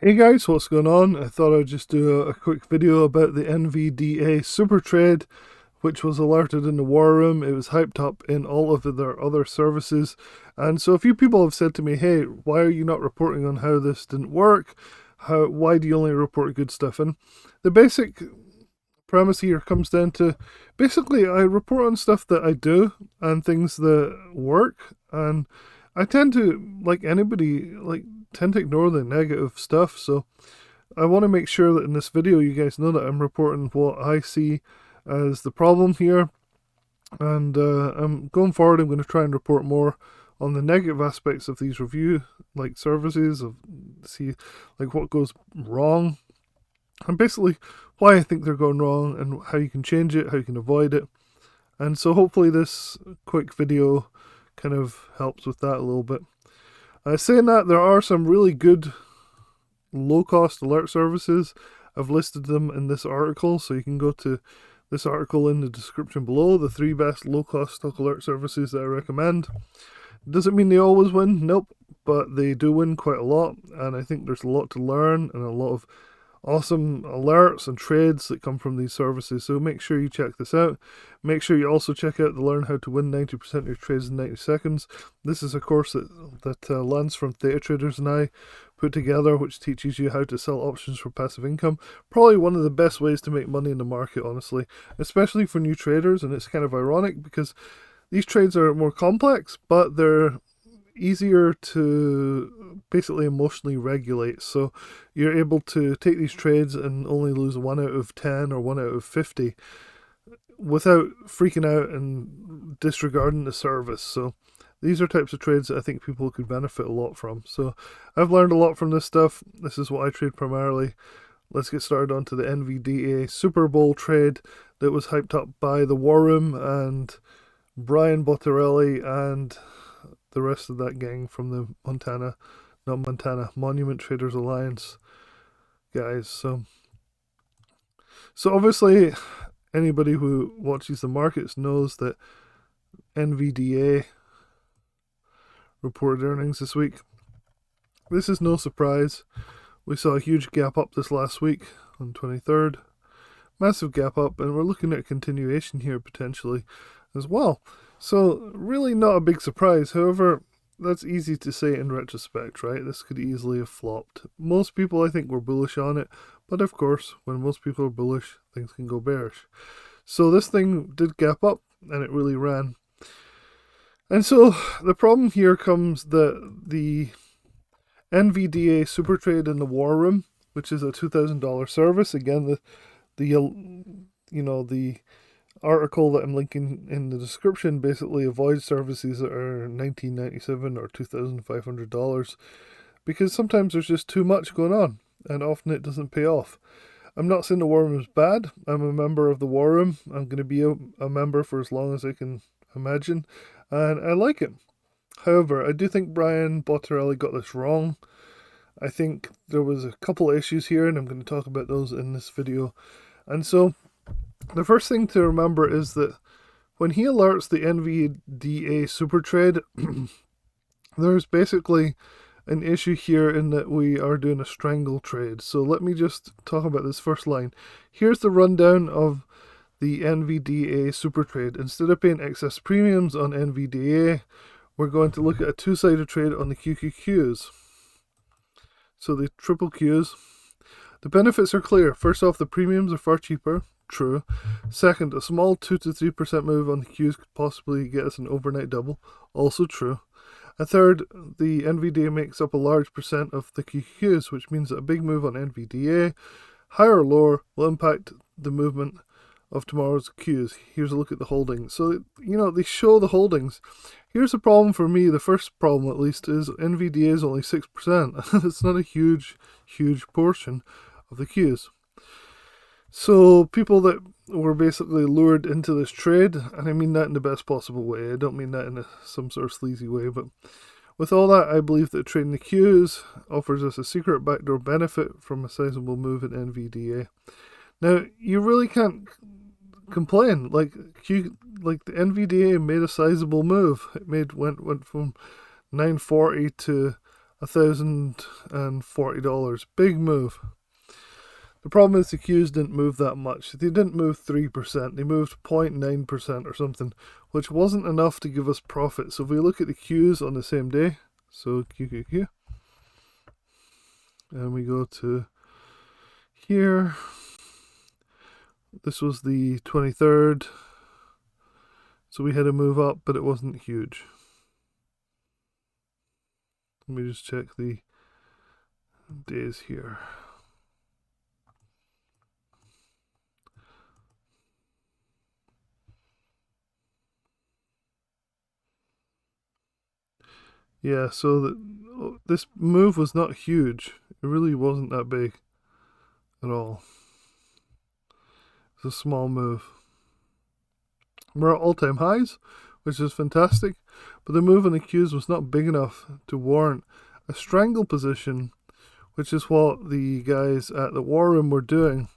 Hey guys, what's going on? I thought I'd just do a quick video about the NVDA super trade, which was alerted in the war room. It was hyped up in all of their other services. And so a few people have said to me, hey, why are you not reporting on how this didn't work? Why do you only report good stuff? And the basic premise here comes down to basically I report on stuff that I do and things that work, and I tend to, like anybody, tend to ignore the negative stuff. So I want to make sure that in this video you guys know that I'm reporting what I see as the problem here, and I'm going forward. I'm going to try and report more on the negative aspects of these review services, of see what goes wrong, and basically why I think they're going wrong and how you can change it, how you can avoid it. And so hopefully this quick video kind of helps with that a little bit. Saying that, there are some really good low-cost alert services. I've listed them in this article, so you can go to this article in the description below, the 3 best low-cost stock alert services that I recommend. Doesn't mean they always win, nope, but they do win quite a lot, and I think there's a lot to learn and a lot of awesome alerts and trades that come from these services. So make sure you check this out. Make sure you also check out the Learn How to Win 90% of Your Trades in 90 Seconds. This is a course that Lance from Theta Traders and I put together, which teaches you how to sell options for passive income. Probably one of the best ways to make money in the market, honestly, especially for new traders. And it's kind of ironic because these trades are more complex, but they're easier to basically emotionally regulate. So you're able to take these trades and only lose 1 out of 10 or 1 out of 50 without freaking out and disregarding the service. So these are types of trades that I think people could benefit a lot from. So I've learned a lot from this stuff. This is what I trade primarily. Let's get started onto the NVDA Super Bowl trade that was hyped up by the War Room and Brian Bottarelli and the rest of that gang from the Monument Traders Alliance guys. So obviously anybody who watches the markets knows that NVDA reported earnings this week. This is no surprise. We saw a huge gap up this last week on 23rd. Massive gap up, and we're looking at a continuation here potentially as well. So really not a big surprise. However, that's easy to say in retrospect, right? This could easily have flopped. Most people, I think, were bullish on it, but of course, when most people are bullish, things can go bearish. So this thing did gap up, and it really ran. And so the problem here comes that the NVDA Super Trade in the War Room, which is a $2,000 service. Again, the article that I'm linking in the description basically avoids services that are $19.97 or $2,500 because sometimes there's just too much going on and often it doesn't pay off. I'm not saying the War Room is bad. I'm a member of the War Room. I'm going to be a member for as long as I can imagine, and I like it. However, I do think Brian Bottarelli got this wrong. I think there was a couple of issues here, and I'm going to talk about those in this video. And so the first thing to remember is that when he alerts the NVDA super trade, there's basically an issue here in that we are doing a strangle trade. So let me just talk about this first line. Here's the rundown of the NVDA super trade. Instead of paying excess premiums on NVDA, we're going to look at a two-sided trade on the QQQs. So the triple Qs. The benefits are clear. First off, the premiums are far cheaper. True. Second, a small 2 to 3% move on the Qs could possibly get us an overnight double. Also true. A third, the NVDA makes up a large percent of the QQs, which means that a big move on NVDA, higher or lower, will impact the movement of tomorrow's Qs. Here's a look at the holdings. So, they show the holdings. Here's the problem for me, the first problem at least, is NVDA is only 6%. It's not a huge portion of the Qs. So people that were basically lured into this trade, and I mean that in the best possible way, I don't mean that in some sort of sleazy way, but with all that, I believe that trading the Qs offers us a secret backdoor benefit from a sizable move in NVDA. Now, you really can't complain. Like the NVDA made a sizable move. It went from 940 to $1,040. Big move. The problem is the Qs didn't move that much. They didn't move 3%. They moved 0.9% or something, which wasn't enough to give us profit. So if we look at the Qs on the same day, so QQQ, and we go to here, this was the 23rd, so we had a move up, but it wasn't huge. Let me just check the days here. Yeah, so this move was not huge. It really wasn't that big at all. It's a small move. We're at all-time highs, which is fantastic, but the move on the Qs was not big enough to warrant a strangle position, which is what the guys at the War Room were doing.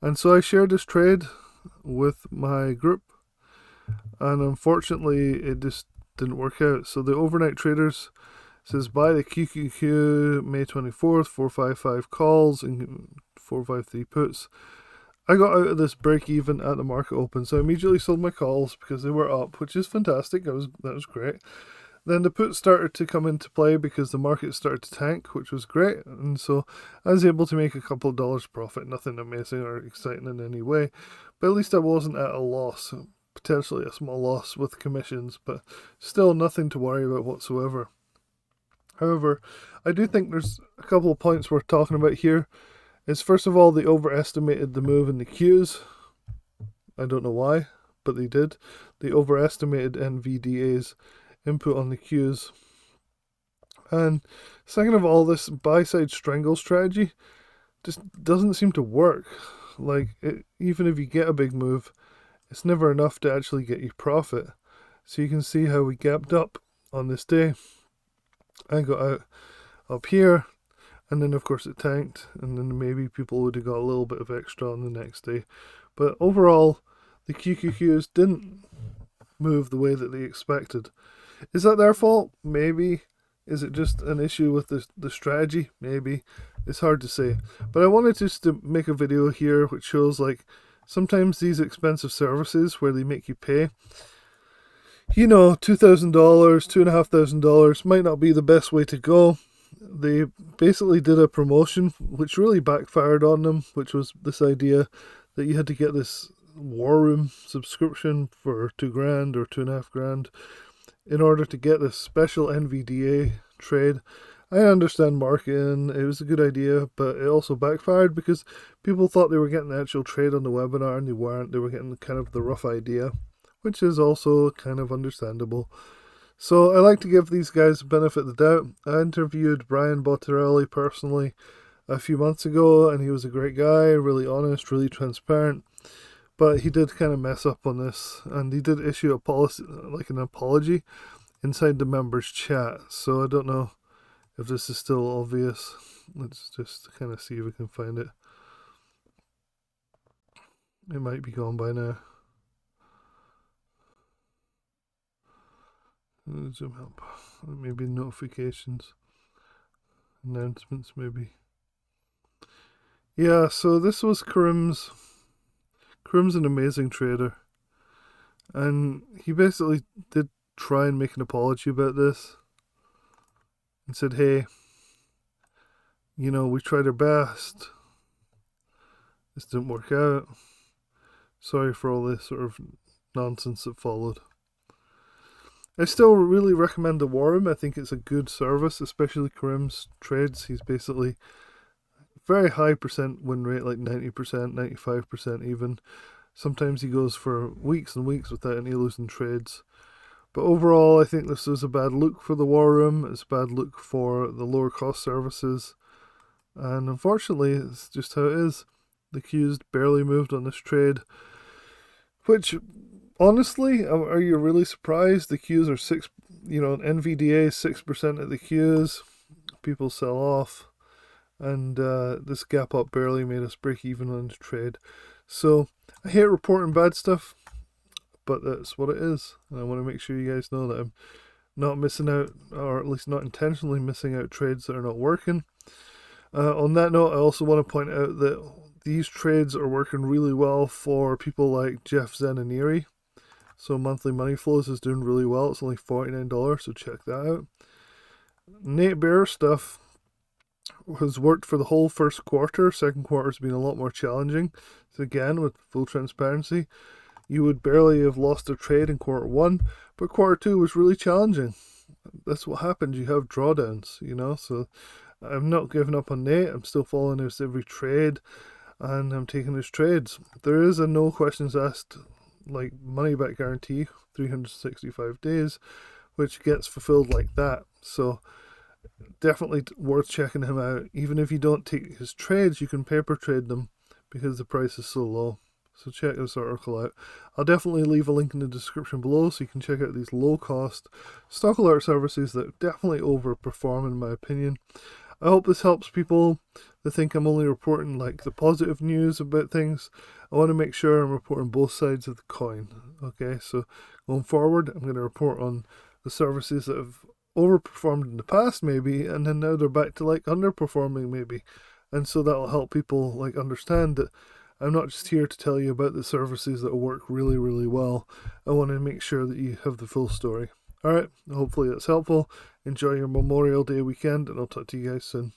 And so I shared this trade with my group, and unfortunately it just didn't work out. So the overnight traders says buy the QQQ May 24th, 455 calls and 453 puts. I got out of this break even at the market open, so I immediately sold my calls because they were up, which is fantastic. That was great. Then the puts started to come into play because the market started to tank, which was great, and so I was able to make a couple of dollars profit. Nothing amazing or exciting in any way, but at least I wasn't at a loss. Potentially a small loss with commissions, but still nothing to worry about whatsoever. However, I do think there's a couple of points worth talking about here. Is first of all, they overestimated the move in the Qs. I don't know why, but they did. They overestimated NVDA's input on the Qs. And second of all, this buy-side strangle strategy just doesn't seem to work. Like, even if you get a big move, it's never enough to actually get you profit. So you can see how we gapped up on this day. I got out up here, and then of course it tanked, and then maybe people would have got a little bit of extra on the next day. But overall, the QQQs didn't move the way that they expected. Is that their fault? Maybe. Is it just an issue with the strategy? Maybe. It's hard to say. But I wanted just to make a video here which shows, like, sometimes these expensive services where they make you pay, you know, $2,000, $2,500 might not be the best way to go. They basically did a promotion which really backfired on them, which was this idea that you had to get this War Room subscription for $2,000 or $2,500 in order to get this special NVDA trade. I understand marketing, it was a good idea, but it also backfired because people thought they were getting the actual trade on the webinar and they weren't. They were getting kind of the rough idea, which is also kind of understandable. So I like to give these guys the benefit of the doubt. I interviewed Brian Bottarelli personally a few months ago, and he was a great guy, really honest, really transparent. But he did kind of mess up on this, and he did issue a policy, like an apology, inside the members chat. So I don't know if this is still obvious. Let's just kind of see if we can find it. It might be gone by now. Zoom up. Maybe notifications. Announcements, maybe. Yeah, so this was Karim's. Karim's an amazing trader. And he basically did try and make an apology about this. And said, hey, you know, we tried our best. This didn't work out. Sorry for all this sort of nonsense that followed. I still really recommend the War Room. I think it's a good service, especially Karim's trades. He's basically very high percent win rate, like 90%, 95% even. Sometimes he goes for weeks and weeks without any losing trades. But overall, I think this is a bad look for the War Room. It's a bad look for the lower cost services. And unfortunately, it's just how it is. The Qs barely moved on this trade. Which, honestly, are you really surprised? The Qs are 6, you know, NVDA 6% of the Qs. People sell off. And this gap up barely made us break even on the trade. So, I hate reporting bad stuff, but that's what it is. And I want to make sure you guys know that I'm not missing out, or at least not intentionally missing out trades that are not working. On that note, I also want to point out that these trades are working really well for people like Jeff Zananiri. So monthly money flows is doing really well. It's only $49, so check that out. Nate Bear stuff has worked for the whole first quarter. Second quarter has been a lot more challenging. So again, with full transparency, you would barely have lost a trade in quarter one, but quarter two was really challenging. That's what happens. You have drawdowns, you know. So I'm not giving up on Nate. I'm still following his every trade, and I'm taking his trades. There is a no questions asked, like, money back guarantee, 365 days, which gets fulfilled like that. So definitely worth checking him out. Even if you don't take his trades, you can paper trade them because the price is so low. So check this article out. I'll definitely leave a link in the description below so you can check out these low cost stock alert services that definitely overperform in my opinion. I hope this helps people that think I'm only reporting like the positive news about things. I want to make sure I'm reporting both sides of the coin. Okay, so going forward, I'm going to report on the services that have overperformed in the past maybe, and then now they're back to like underperforming maybe. And so that'll help people like understand that I'm not just here to tell you about the services that work really, really well. I want to make sure that you have the full story. Alright, hopefully that's helpful. Enjoy your Memorial Day weekend, and I'll talk to you guys soon.